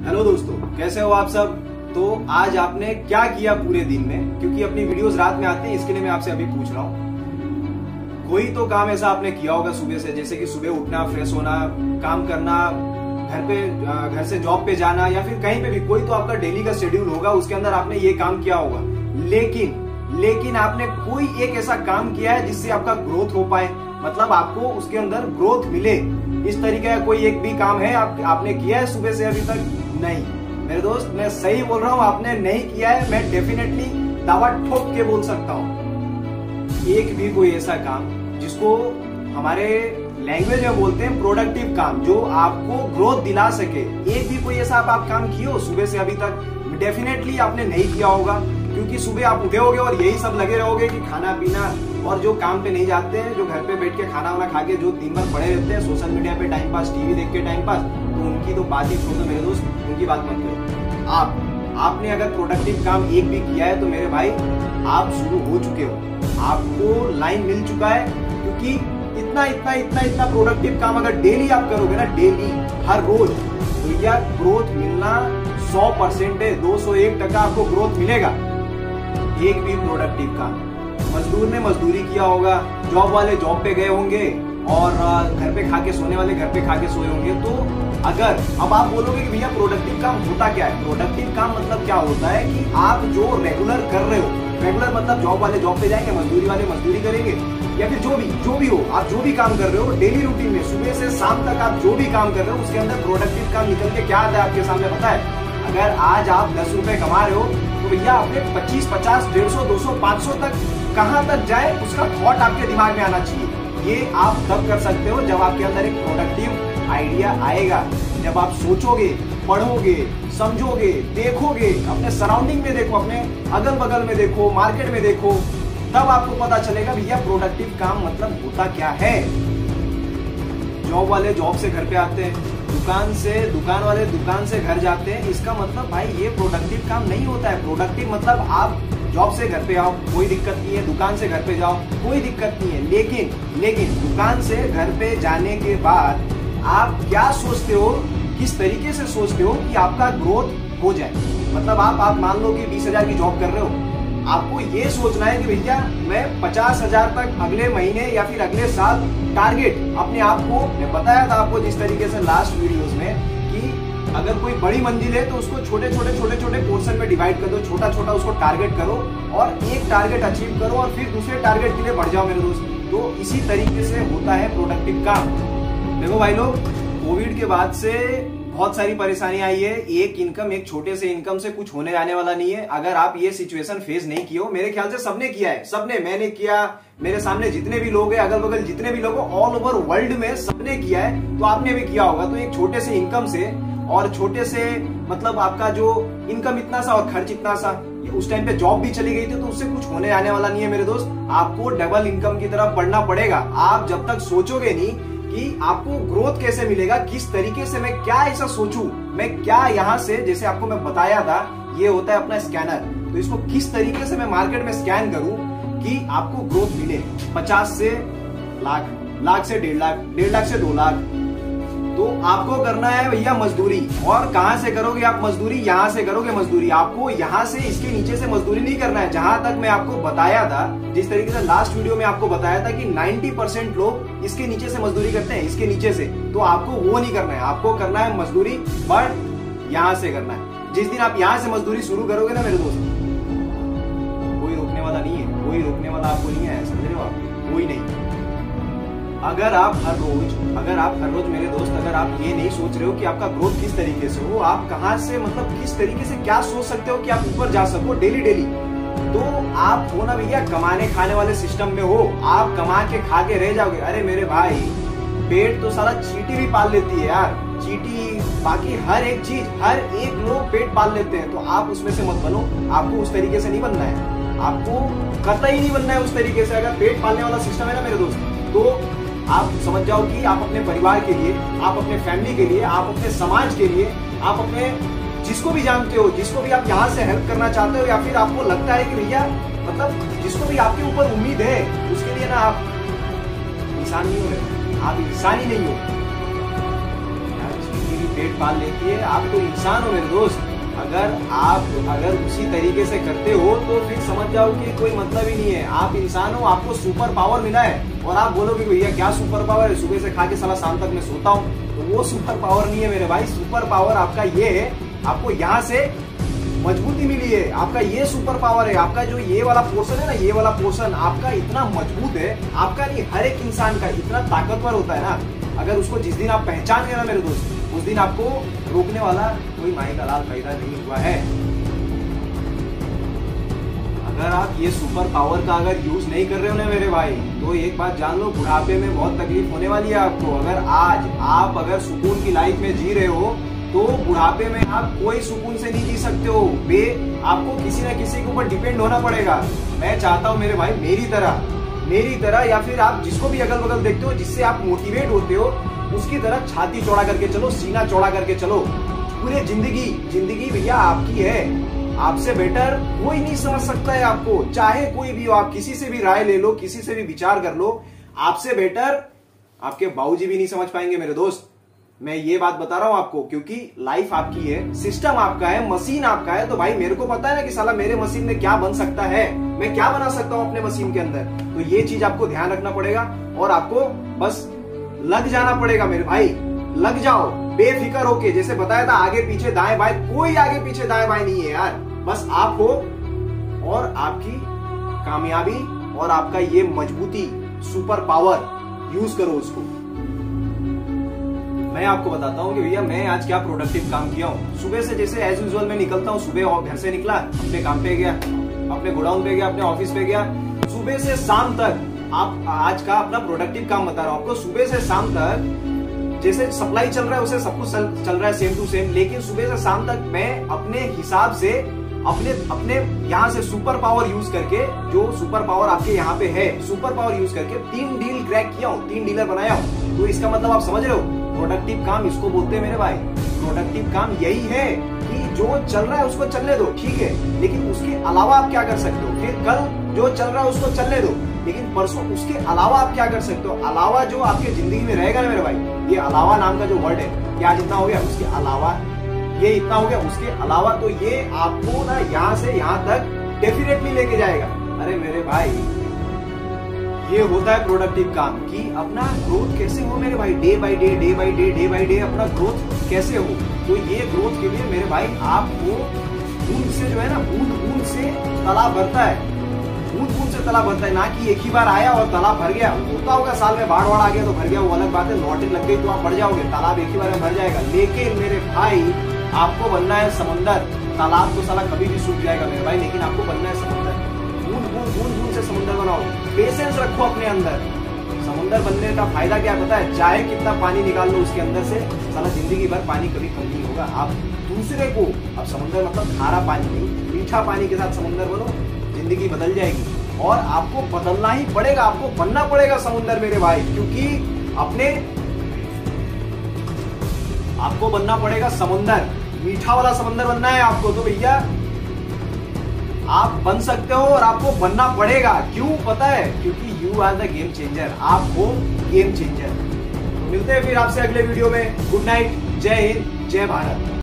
Hello दोस्तों, कैसे हो आप सब। तो आज आपने क्या किया पूरे दिन में, क्योंकि अपनी वीडियोस रात में आते हैं, इसके लिए मैं आपसे अभी पूछ रहा हूँ। कोई तो काम ऐसा आपने किया होगा सुबह से, जैसे कि सुबह उठना, फ्रेश होना, काम करना, घर से जॉब पे जाना या फिर कहीं पे भी कोई तो आपका डेली का शेड्यूल होगा, उसके अंदर आपने ये काम किया होगा। लेकिन आपने कोई एक ऐसा काम किया है जिससे आपका ग्रोथ हो पाए, मतलब आपको उसके अंदर ग्रोथ मिले, इस तरीके का कोई एक भी काम है आपने किया है सुबह से अभी तक? नहीं मेरे दोस्त, मैं सही बोल रहा हूँ, आपने नहीं किया है। मैं डेफिनेटली दावा ठोक के बोल सकता हूँ, एक भी कोई ऐसा काम जिसको हमारे लैंग्वेज में बोलते हैं प्रोडक्टिव काम, जो आपको ग्रोथ दिला सके, एक भी कोई ऐसा आप काम किए हो सुबह से अभी तक? डेफिनेटली आपने नहीं किया होगा, क्योंकि सुबह आप उठे होगे और यही सब लगे रहोगे कि खाना पीना, और जो काम पे नहीं जाते हैं, जो घर पे बैठ के खाना वाना खा के जो दिन भर पड़े रहते हैं सोशल मीडिया पे टाइम पास, टीवी देख के टाइम पास, तो उनकी तो बात ही छोड़ दो मेरे दोस्त, उनकी बात मत करो। आपने अगर प्रोडक्टिव काम एक भी किया है तो मेरे भाई आप शुरू हो चुके हो, आपको लाइन मिल चुका है। क्योंकि इतना प्रोडक्टिव काम अगर डेली आप करोगे ना, डेली हर रोज, तो यह ग्रोथ मिलना 100% है, 201% आपको ग्रोथ मिलेगा। एक भी प्रोडक्टिव काम, मजदूर ने मजदूरी किया होगा, जॉब वाले जॉब पे गए होंगे, और घर पे खा के सोने वाले घर पे खा के सोए होंगे। तो अगर अब आप बोलोगे कि भैया प्रोडक्टिव काम होता क्या है, प्रोडक्टिव काम मतलब क्या होता है कि आप जो रेगुलर कर रहे हो, रेगुलर मतलब जॉब वाले जॉब पे जाएंगे, मजदूरी वाले मजदूरी करेंगे, या फिर जो भी हो, आप जो भी काम कर रहे हो डेली रूटीन में, सुबह से शाम तक आप जो भी काम कर रहे हो, उसके अंदर प्रोडक्टिव काम निकल के क्या आता है आपके सामने पता है? अगर आज आप 10 रुपए कमा रहे हो, तो भैया अपने 25, 50, 150, 200, 500 तक कहां तक जाए, उसका थॉट आपके दिमाग में आना चाहिए। ये आप तब कर सकते हो जब आपके अंदर एक प्रोडक्टिव आइडिया आएगा, जब आप सोचोगे, पढ़ोगे, समझोगे, देखोगे, अपने सराउंडिंग में देखो, अपने अगल बगल में देखो, मार्केट में देखो, तब आपको पता चलेगा भैया प्रोडक्टिव काम मतलब होता क्या है। जॉब वाले जॉब से घर पे आते हैं, दुकान वाले दुकान से घर जाते हैं, इसका मतलब भाई ये प्रोडक्टिव काम नहीं होता है। प्रोडक्टिव मतलब आप जॉब से घर पे आओ, कोई दिक्कत नहीं है, दुकान से घर पे जाओ, कोई दिक्कत नहीं है, लेकिन दुकान से घर पे जाने के बाद आप क्या सोचते हो, किस तरीके से सोचते हो कि आपका ग्रोथ हो जाए। मतलब आप मान लो कि 20,000 की जॉब कर रहे हो, आपको ये सोचना है कि भैया मैं 50,000 तक अगले महीने या फिर अगले साल टारगेट अपने आप को, मैं बताया था आपको जिस तरीके से लास्ट वीडियोस में, कि अगर कोई बड़ी मंजिल है तो उसको छोटे छोटे पोर्शन में डिवाइड कर दो, छोटा उसको टारगेट करो, और एक टारगेट अचीव करो और फिर दूसरे टारगेट के लिए बढ़ जाओ मेरे दोस्त। तो इसी तरीके से होता है प्रोडक्टिव काम। देखो भाई लोग, कोविड के बाद से बहुत सारी परेशानी आई है, एक छोटे से इनकम से कुछ होने आने वाला नहीं है। अगर आप ये सिचुएशन फेस नहीं किए हो, मेरे ख्याल से सबने किया है, मैंने किया, मेरे सामने जितने भी लोग हैं, अगल बगल जितने भी लोग, ऑल ओवर वर्ल्ड में सबने किया है, तो आपने भी किया होगा। तो एक छोटे से इनकम से, और छोटे से मतलब आपका जो इनकम इतना सा और खर्च इतना सा, उस टाइम पे जॉब भी चली गई थी, तो उससे कुछ होने आने वाला नहीं है मेरे दोस्त। आपको डबल इनकम की तरफ बढ़ना पड़ेगा। आप जब तक सोचोगे नहीं कि आपको ग्रोथ कैसे मिलेगा, किस तरीके से, मैं क्या ऐसा सोचूं, मैं क्या यहाँ से, जैसे आपको मैं बताया था, ये होता है अपना स्कैनर, तो इसको किस तरीके से मैं मार्केट में स्कैन करूं कि आपको ग्रोथ मिले 50 से लाख, लाख से 1.5 लाख, 1.5 लाख से 2 लाख। तो आपको करना है भैया मजदूरी। और कहां से करोगे आप मजदूरी? यहां से करोगे मजदूरी। आपको यहां से, इसके नीचे से मजदूरी नहीं करना है। जहां तक मैं आपको बताया था, जिस तरीके से लास्ट वीडियो में आपको बताया था कि 90% लोग इसके नीचे से मजदूरी करते हैं, इसके नीचे से, तो आपको वो नहीं करना है। आपको करना है मजदूरी, बट यहां से करना है। जिस दिन आप यहां से मजदूरी शुरू करोगे ना मेरे दोस्त, कोई रोकने वाला नहीं है, कोई रोकने वाला आपको नहीं है, समझ रहे हो आप? कोई नहीं। अगर आप हर रोज मेरे दोस्त, अगर आप ये नहीं सोच रहे हो कि आपका ग्रोथ किस तरीके से हो, आप कहां से, मतलब किस तरीके से क्या सोच सकते हो कि आप ऊपर जा सको डेली, तो आप हो ना भैया कमाने खाने वाले सिस्टम में हो, आप कमा के खा के रह जाओगे। अरे मेरे भाई, पेट तो साला चींटी भी पाल लेती है यार, चींटी, बाकी हर एक चीज, हर एक लोग पेट पाल लेते हैं। तो आप उसमें से मत बनो, आपको उस तरीके से नहीं बनना है, आपको कतई नहीं बनना है उस तरीके से। अगर पेट पालने वाला सिस्टम है ना मेरे दोस्त, तो आप समझ जाओ कि आप अपने परिवार के लिए, आप अपने फैमिली के लिए, आप अपने समाज के लिए, आप अपने जिसको भी जानते हो, जिसको भी आप यहाँ से हेल्प करना चाहते हो, या फिर आपको लगता है कि भैया मतलब जिसको भी आपके ऊपर उम्मीद है, उसके लिए ना आप इंसान नहीं हो रहे, आप इंसान ही नहीं हो। पेट पाल लेती है। आप तो इंसान हो मेरे दोस्त। अगर उसी तरीके से करते हो तो फिर समझ जाओ कि कोई मतलब ही नहीं है। आप इंसान हो, आपको सुपर पावर मिला है और आप बोलोगे भैया क्या सुपर पावर है, सुबह से खा के साला शाम तक मैं सोता हूँ, तो वो सुपर पावर नहीं है मेरे भाई। सुपर पावर आपका ये है, आपको यहाँ से मजबूती मिली है, आपका ये सुपर पावर है। आपका जो ये वाला पोर्शन है ना, ये वाला पोर्शन आपका इतना मजबूत है, आपका नहीं हर एक इंसान का इतना ताकतवर होता है ना। अगर उसको जिस दिन आप पहचान गए ना मेरे दोस्त, उस दिन आपको रोकने वाला कोई माई का लाल पैदा नहीं हुआ है। अगर आप ये सुपर पावर का अगर यूज नहीं कर रहे हो ना मेरे भाई, तो एक बात जान लो, बुढ़ापे में बहुत तकलीफ होने वाली है आपको। अगर आज आप अगर सुकून की लाइफ में जी रहे हो, तो बुढ़ापे में आप कोई सुकून से नहीं जी सकते हो। आपको किसी न किसी के ऊपर डिपेंड होना पड़ेगा। मैं चाहता हूं मेरे भाई मेरी तरह या फिर आप जिसको भी अगल बगल देखते हो जिससे आप मोटिवेट होते हो, उसकी तरह छाती चौड़ा करके चलो, सीना चौड़ा करके चलो। पूरे जिंदगी भैया आपकी है। आपसे बेटर कोई नहीं समझ सकता है आपको, चाहे कोई भी हो। आप किसी से भी राय ले लो, किसी से भी विचार कर लो, आपसे बेटर आपके बाबूजी भी नहीं समझ पाएंगे मेरे दोस्त। मैं ये बात बता रहा हूं आपको, क्योंकि लाइफ आपकी है, सिस्टम आपका है, मशीन आपका है। तो भाई मेरे को पता है ना कि साला मेरे मशीन में क्या बन सकता है, मैं क्या बना सकता हूं अपने मशीन के अंदर। तो ये चीज आपको ध्यान रखना पड़ेगा और आपको बस लग जाना पड़ेगा मेरे भाई। लग जाओ बेफिक्र होके, जैसे बताया था आगे पीछे दाएं बाएं, कोई आगे पीछे दाएं बाएं नहीं है यार। बस आप हो और आपकी कामयाबी और आपका ये मजबूती, सुपर पावर यूज करो उसको। मैं आपको बताता हूँ कि भैया मैं आज क्या प्रोडक्टिव काम किया हूँ। सुबह से जैसे एज यूजुअल मैं निकलता हूँ, सुबह और घर से निकला, अपने काम पे गया, अपने गोडाउन पे गया, अपने ऑफिस पे गया, सुबह से शाम तक। आप आज का अपना प्रोडक्टिव काम बता रहा हूँ आपको। सुबह से शाम तक जैसे सप्लाई चल रहा है उसे सब कुछ चल रहा है सेम टू सेम, लेकिन सुबह से शाम तक मैं अपने हिसाब से अपने यहाँ से सुपर पावर यूज करके, जो सुपर पावर आपके यहाँ पे है, सुपर पावर यूज करके 3 डील क्रैक किया हूँ, 3 डीलर बनाया हूँ। तो इसका मतलब आप समझ रहे हो, प्रोडक्टिव काम इसको बोलते हैं मेरे भाई। प्रोडक्टिव काम यही है कि जो चल रहा है उसको चलने दो, ठीक है, लेकिन उसके अलावा आप क्या कर सकते हो। फिर कल जो चल रहा है उसको चलने दो, लेकिन परसों उसके अलावा आप क्या कर सकते हो। अलावा जो आपके जिंदगी में रहेगा ना मेरे भाई, ये अलावा नाम का जो वर्ड है, क्या जितना हो गया उसके अलावा, ये इतना हो गया उसके अलावा, तो ये आपको ना यहाँ से यहाँ तक डेफिनेटली लेके जाएगा। अरे मेरे भाई ये होता है प्रोडक्टिव काम कि अपना ग्रोथ कैसे हो मेरे भाई, डे बाय डे अपना ग्रोथ कैसे हो। तो ये ग्रोथ के लिए मेरे भाई आपको बूंद से जो है ना, बूंद से तालाब भरता है, बूंद से तालाब भरता है, ना कि एक ही बार आया और तालाब भर गया। होता होगा साल में बाढ़ आ गया तो भर गया, वो अलग बात है। लॉटरी लग गई तो आप बढ़ जाओगे, तालाब एक ही बार में भर जाएगा। लेकिन मेरे भाई आपको बनना है समंदर। तालाब तो साला कभी भी सूख जाएगा मेरे भाई, लेकिन आपको बनना है समंदर। बूंद से समंदर बनाओ, पेशेंस रखो अपने अंदर। समुंदर बनने का फायदा क्या पता है, चाहे कितना पानी निकाल लो उसके अंदर से, साला जिंदगी भर पानी कभी कम नहीं होगा। आप दूसरे को, अब समुंदर मतलब खारा पानी नहीं, मीठा पानी के साथ समुंदर बनो, जिंदगी बदल जाएगी। और आपको बदलना ही पड़ेगा, आपको बनना पड़ेगा समुंदर मेरे भाई, क्योंकि आपको बनना पड़ेगा समुंदर, मीठा वाला समुंदर बनना है आपको। तो भैया आप बन सकते हो और आपको बनना पड़ेगा। क्यों पता है, क्योंकि you are the game changer, आप हो गेम चेंजर। तो मिलते हैं फिर आपसे अगले वीडियो में। गुड नाइट, जय हिंद, जय भारत।